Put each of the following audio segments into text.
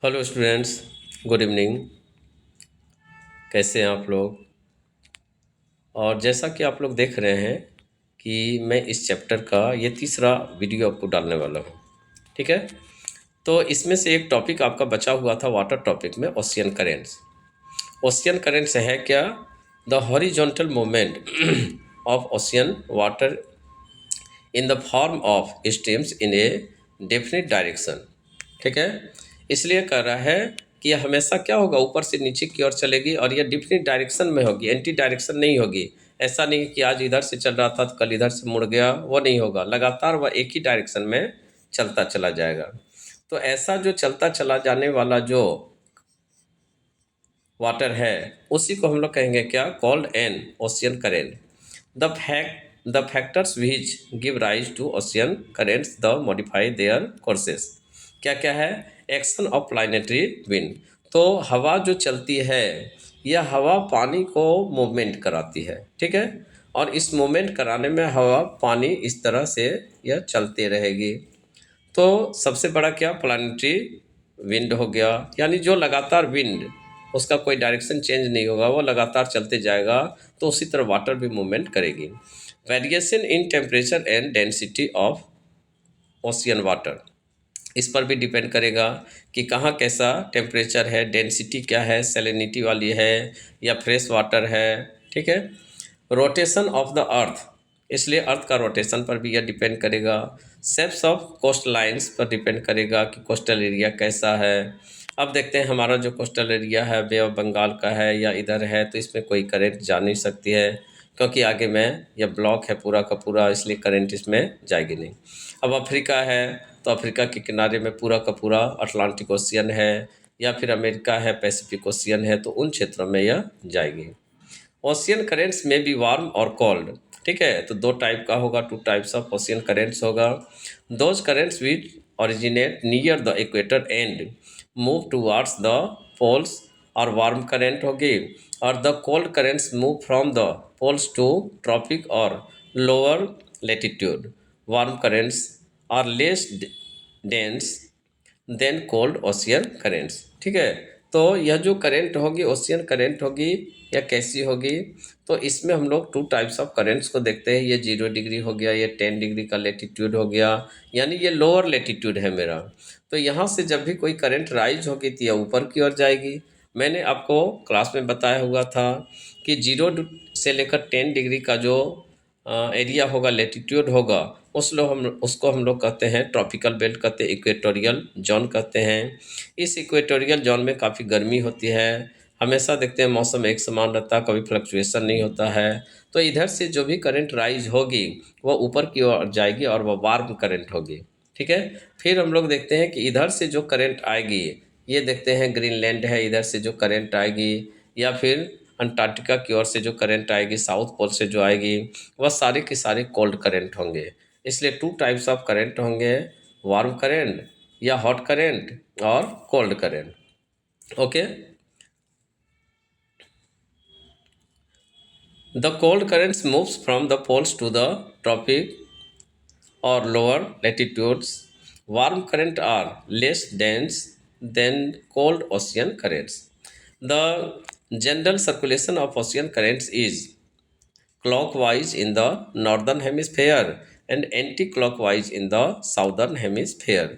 Hello students, good evening. कैसे हैं आप लोग? और जैसा कि आप लोग देख रहे हैं कि मैं इस चैप्टर का ये तीसरा वीडियो आपको डालने वाला हूँ। ठीक है, तो इसमें से एक टॉपिक आपका बचा हुआ था वाटर टॉपिक में, ओशियन करेंट्स। ओशियन करेंट्स है क्या? The horizontal movement of ocean water in the form of streams in A definite direction. ठीक है, इसलिए कह रहा है कि यह हमेशा क्या होगा, ऊपर से नीचे की ओर चलेगी और यह डिफिनिट डायरेक्शन में होगी, एंटी डायरेक्शन नहीं होगी। ऐसा नहीं कि आज इधर से चल रहा था तो कल इधर से मुड़ गया, वो नहीं होगा। लगातार वह एक ही डायरेक्शन में चलता चला जाएगा। तो ऐसा जो चलता चला जाने वाला जो वाटर है उसी को हम लोग कहेंगे क्या, called an ocean current. The factors which give rise to ocean currents the modify their courses. क्या क्या है? Action of planetary wind. तो हवा जो चलती है, यह हवा पानी को मूवमेंट कराती है। ठीक है, और इस मूवमेंट कराने में हवा पानी इस तरह से यह चलती रहेगी। तो सबसे बड़ा क्या, प्लानिटरी विंड हो गया, यानी जो लगातार विंड, उसका कोई डायरेक्शन चेंज नहीं होगा, वो लगातार चलते जाएगा। तो उसी तरह वाटर भी मूवमेंट करेगी। Variation in temperature and density of ocean water, इस पर भी डिपेंड करेगा कि कहाँ कैसा टेम्परेचर है, डेंसिटी क्या है, सैलिनिटी वाली है या फ्रेश वाटर है। ठीक है, रोटेशन ऑफ द अर्थ, इसलिए अर्थ का रोटेशन पर भी यह डिपेंड करेगा। शेप्स ऑफ कोस्ट लाइंस पर डिपेंड करेगा कि कोस्टल एरिया कैसा है। अब देखते हैं हमारा जो कोस्टल एरिया है बे ऑफ बंगाल का है या इधर है, तो इसमें कोई करंट जा नहीं सकती है, क्योंकि आगे में यह ब्लॉक है पूरा का पूरा, इसलिए करंट इसमें जाएगी नहीं। अब अफ्रीका है तो अफ्रीका के किनारे में पूरा का पूरा अटलांटिक ओशियन है, या फिर अमेरिका है, पैसिफिक ओशियन है, तो उन क्षेत्रों में यह जाएगी। ओशियन करेंट्स में बी वार्म और कोल्ड। ठीक है, तो दो टाइप का होगा, two types of ocean currents होगा। Those currents which originate near the equator and move towards the poles और वार्म करेंट होगी, और the cold currents move from the poles to tropic और lower latitude. Warm currents are less dense than cold ocean currents. ठीक है, तो यह जो current होगी, ओशियन करेंट होगी, या कैसी होगी? तो इसमें हम लोग टू टाइप्स ऑफ करेंट्स को देखते हैं। ये 0 डिग्री हो गया, ये 10 डिग्री का लेटीट्यूड हो गया, यानी ये लोअर लेटीट्यूड है मेरा। तो यहाँ से जब भी कोई करंट राइज होगी तो यह ऊपर की ओर जाएगी। मैंने आपको क्लास में बताया हुआ था कि 0 से लेकर 10 डिग्री का जो एरिया होगा, लेटीट्यूड होगा, उसको हम लोग कहते हैं ट्रॉपिकल बेल्ट कहते हैं, इक्वेटोरियल जोन कहते हैं। इस इक्वेटोरियल जोन में काफ़ी गर्मी होती है, हमेशा देखते हैं मौसम एक समान रहता है, कभी फ्लक्चुएशन नहीं होता है। तो इधर से जो भी करंट राइज होगी वो ऊपर की ओर जाएगी और वह वार्म करंट होगी। ठीक है, फिर हम लोग देखते हैं कि इधर से जो करंट आएगी, ये देखते हैं ग्रीनलैंड है, इधर से जो करंट आएगी, या फिर अंटार्कटिका की ओर से जो करंट आएगी, साउथ पोल से जो आएगी, वह सारे के सारे कोल्ड करंट होंगे। इसलिए टू टाइप्स ऑफ करंट होंगे, वार्म करंट या हॉट करंट और cold current. Okay, the cold currents moves from the poles to the tropic or lower latitudes. Warm current are less dense than cold ocean currents. The general circulation of ocean currents is clockwise in the northern hemisphere and anti-clockwise in the southern hemisphere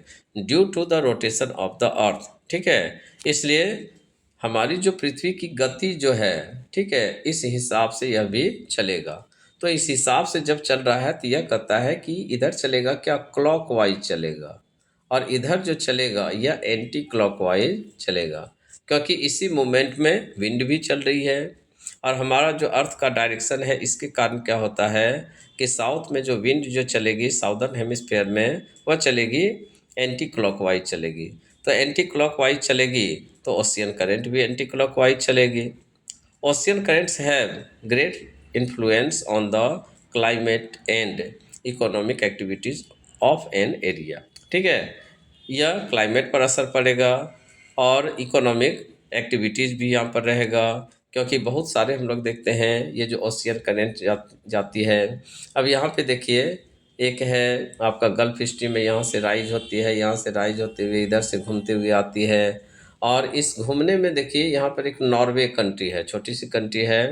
due to the rotation of the earth। ठीक है, इसलिए हमारी जो पृथ्वी की गति जो है, ठीक है, इस हिसाब से यह भी चलेगा। तो इस हिसाब से जब चल रहा है तो यह कहता है कि इधर चलेगा क्या, क्लॉकवाइज चलेगा, और इधर जो चलेगा यह एंटी क्लॉकवाइज चलेगा, क्योंकि इसी मोमेंट में विंड भी चल रही है। और हमारा जो अर्थ का डायरेक्शन है, इसके कारण क्या होता है कि साउथ में जो विंड जो चलेगी साउदर्न हेमिस्फेयर में, वह चलेगी एंटी क्लॉकवाइज चलेगी। तो एंटी क्लॉकवाइज चलेगी तो ओशियन करंट भी एंटी क्लॉकवाइज चलेगी। Ocean currents have great influence on the climate and economic activities of an area. ठीक है, यह क्लाइमेट पर असर पड़ेगा और इकोनॉमिक एक्टिविटीज़ भी यहाँ पर रहेगा, क्योंकि बहुत सारे हम लोग देखते हैं ये जो ओशियन करंट जाती है। अब यहाँ पे देखिए, एक है आपका गल्फ स्ट्रीम में, यहाँ से राइज होती है, यहाँ से राइज होते हुए इधर से घूमते हुए आती है, और इस घूमने में देखिए यहाँ पर एक नॉर्वे कंट्री है, छोटी सी कंट्री है।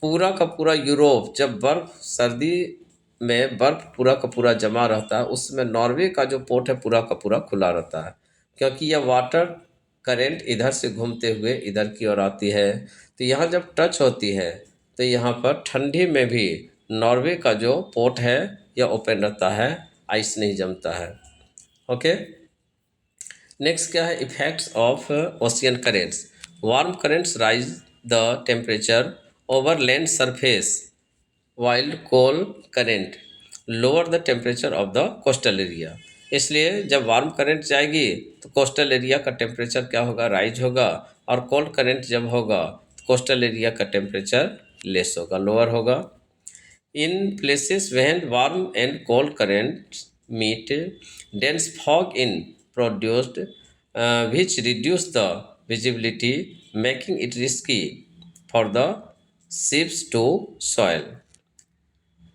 पूरा का पूरा यूरोप जब बर्फ सर्दी में बर्फ पूरा का पूरा जमा रहता है, उसमें नॉर्वे का जो पोर्ट है पूरा का पूरा खुला रहता है, क्योंकि यह वाटर करेंट इधर से घूमते हुए इधर की ओर आती है। तो यहाँ जब टच होती है तो यहाँ पर ठंडी में भी नॉर्वे का जो पोर्ट है यह ओपन रहता है, आइस नहीं जमता है। ओके, नेक्स्ट क्या है, effects of ocean currents. Warm currents rise the temperature over land surface, while cold current lower the temperature of the coastal area. इसलिए जब वार्म करेंट जाएगी तो कोस्टल एरिया का टेम्परेचर क्या होगा, राइज होगा, और कोल्ड करेंट जब होगा तो कोस्टल एरिया का टेम्परेचर लेस होगा, लोअर होगा। In places when warm and cold currents meet, dense fog is produced, which reduce the visibility, making it risky for the ships to soil.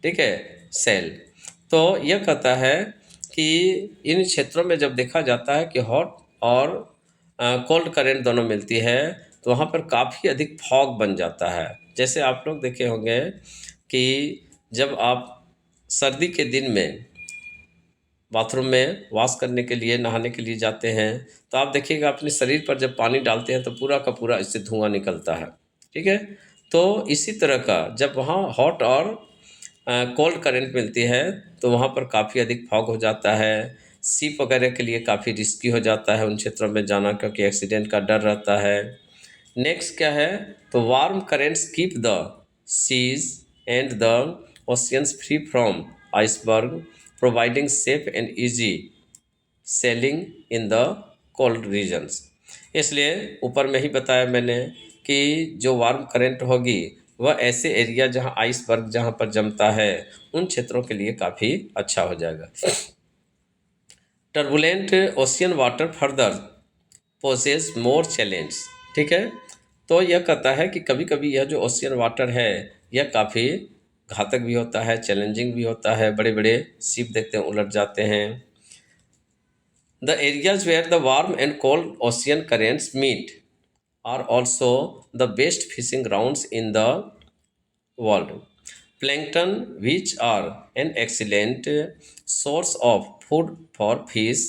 ठीक है, cell. तो यह कहता है कि इन क्षेत्रों में जब देखा जाता है कि हॉट और कोल्ड करेंट दोनों मिलती है तो वहाँ पर काफ़ी अधिक फॉग बन जाता है। जैसे आप लोग देखे होंगे कि जब आप सर्दी के दिन में बाथरूम में वॉश करने के लिए, नहाने के लिए जाते हैं तो आप देखिएगा अपने शरीर पर जब पानी डालते हैं तो पूरा का पूरा इससे धुआं निकलता है। ठीक है, तो इसी तरह का जब वहाँ हॉट और कोल्ड करंट मिलती है तो वहाँ पर काफ़ी अधिक फॉग हो जाता है। शिप वगैरह के लिए काफ़ी रिस्की हो जाता है उन क्षेत्रों में जाना, क्योंकि एक्सीडेंट का डर रहता है। नेक्स्ट क्या है, तो warm currents keep the seas and the oceans free from iceberg, providing safe and easy sailing in the cold regions. इसलिए ऊपर में ही बताया मैंने कि जो वार्म करंट होगी वह ऐसे एरिया जहां आइसबर्ग जहां पर जमता है उन क्षेत्रों के लिए काफ़ी अच्छा हो जाएगा। Turbulent ocean water further poses more challenge. ठीक है, तो यह कहता है कि कभी कभी यह जो ओशियन वाटर है यह काफ़ी घातक भी होता है, चैलेंजिंग भी होता है। बड़े बड़े शिप देखते हैं उलट जाते हैं। The areas where the warm and cold ocean currents meet are also the best fishing grounds in the world. Plankton, which are an excellent source of food for fish,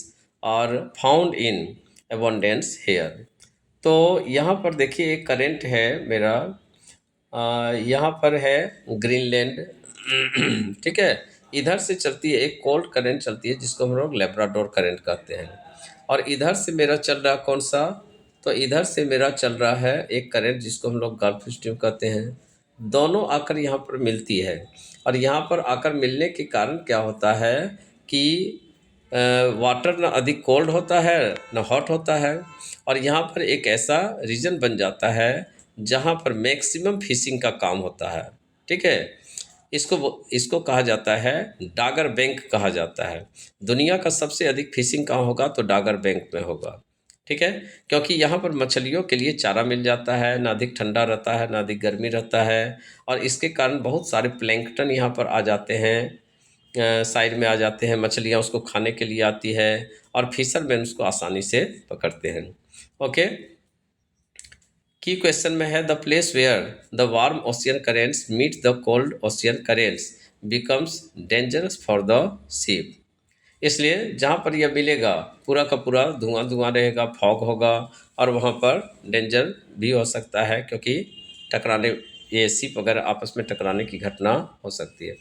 are found in abundance here. तो यहाँ पर देखिए एक current है मेरा, यहाँ पर है ग्रीनलैंड। ठीक है, इधर से चलती है एक कोल्ड करंट चलती है जिसको हम लोग लेब्राडोर करंट कहते हैं, और इधर से मेरा चल रहा कौन सा, तो इधर से मेरा चल रहा है एक करंट जिसको हम लोग गल्फ स्ट्रीम कहते हैं। दोनों आकर यहाँ पर मिलती है, और यहाँ पर आकर मिलने के कारण क्या होता है कि वाटर ना अधिक कोल्ड होता है ना हॉट होता है, और यहाँ पर एक ऐसा रीजन बन जाता है जहाँ पर मैक्सिमम फिशिंग का काम होता है। ठीक है, इसको कहा जाता है डागर बैंक कहा जाता है। दुनिया का सबसे अधिक फिशिंग कहाँ होगा, तो डागर बैंक में होगा। ठीक है, क्योंकि यहाँ पर मछलियों के लिए चारा मिल जाता है, ना अधिक ठंडा रहता है ना अधिक गर्मी रहता है, और इसके कारण बहुत सारे प्लैंकटन यहाँ पर आ जाते हैं, साइड में आ जाते हैं, मछलियाँ उसको खाने के लिए आती है और फिशरमैन उसको आसानी से पकड़ते हैं। ओके, की क्वेश्चन में है the place where the warm ocean currents meet the cold ocean currents becomes dangerous for the ship. इसलिए जहाँ पर यह मिलेगा पूरा का पूरा धुआं धुआं रहेगा, फॉग होगा, और वहाँ पर डेंजर भी हो सकता है क्योंकि टकराने, ये शिप वगैरह आपस में टकराने की घटना हो सकती है।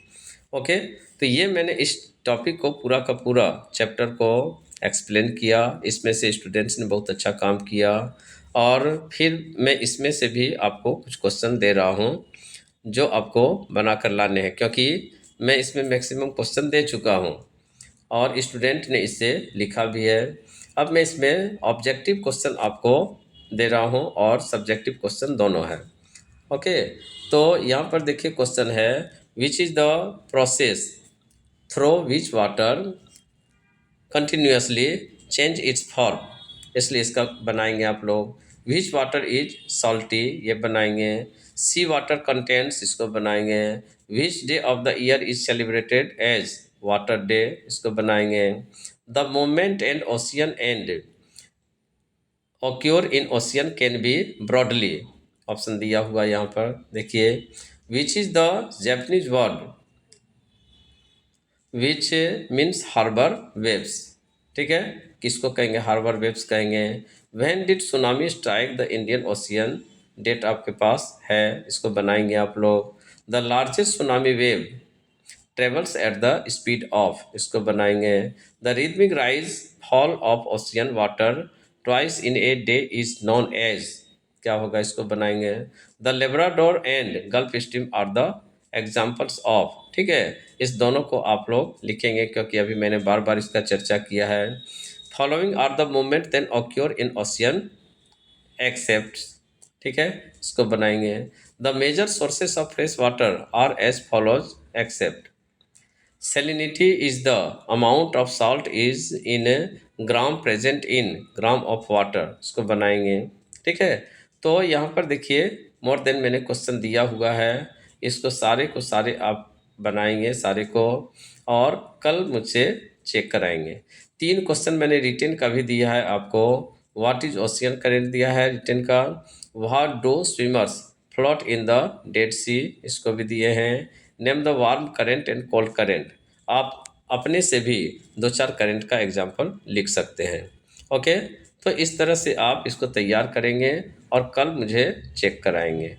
ओके, तो ये मैंने इस टॉपिक को पूरा का पूरा चैप्टर को एक्सप्लेन किया। इसमें से स्टूडेंट्स ने बहुत अच्छा काम किया, और फिर मैं इसमें से भी आपको कुछ क्वेश्चन दे रहा हूँ जो आपको बना कर लाने हैं, क्योंकि मैं इसमें मैक्सिमम क्वेश्चन दे चुका हूँ और स्टूडेंट ने इसे लिखा भी है। अब मैं इसमें ऑब्जेक्टिव क्वेश्चन आपको दे रहा हूँ और सब्जेक्टिव क्वेश्चन दोनों है। ओके, तो यहाँ पर देखिए क्वेश्चन है which is the process through which water continuously change it's form. इसलिए इसका बनाएंगे आप लोग। विच वाटर इज सॉल्टी, ये बनाएंगे। सी वाटर कंटेंट्स, इसको बनाएंगे। Which day of the year is celebrated as water day, इसको बनाएंगे। The moment and ocean and occur in ocean can be broadly, option दिया हुआ यहाँ पर देखिए, which is the Japanese word which means harbor waves, ठीक है, किसको कहेंगे, हार्बर वेव्स कहेंगे। When did tsunami strike the Indian ocean, date आपके पास है, इसको बनाएंगे आप लोग। The largest tsunami wave travels at the speed of, इसको बनाएंगे। The rhythmic rise fall of ocean water twice in a day is known as, क्या होगा, इसको बनाएंगे। The Labrador and Gulf Stream are the examples of, ठीक है, इस दोनों को आप लोग लिखेंगे क्योंकि अभी मैंने बार बार इसका चर्चा किया है। Following are the movement then occur in ocean except, ठीक है, इसको बनाएंगे। The major sources of fresh water are as follows except, salinity is the amount of salt is in a gram present in gram of water, इसको बनाएंगे, ठीक है। तो यहाँ पर देखिए मोर देन मैंने क्वेश्चन दिया हुआ है, इसको सारे को सारे आप बनाएंगे सारे को, और कल मुझसे चेक कराएंगे। 3 क्वेश्चन मैंने रिटेन का भी दिया है आपको। व्हाट इज ओशियन करेंट दिया है रिटेन का। What do swimmers float in the Dead Sea, इसको भी दिए हैं। Name the warm current and cold current, आप अपने से भी 2-4 करेंट का एग्जाम्पल लिख सकते हैं। ओके, तो इस तरह से आप इसको तैयार करेंगे और कल मुझे चेक कराएंगे।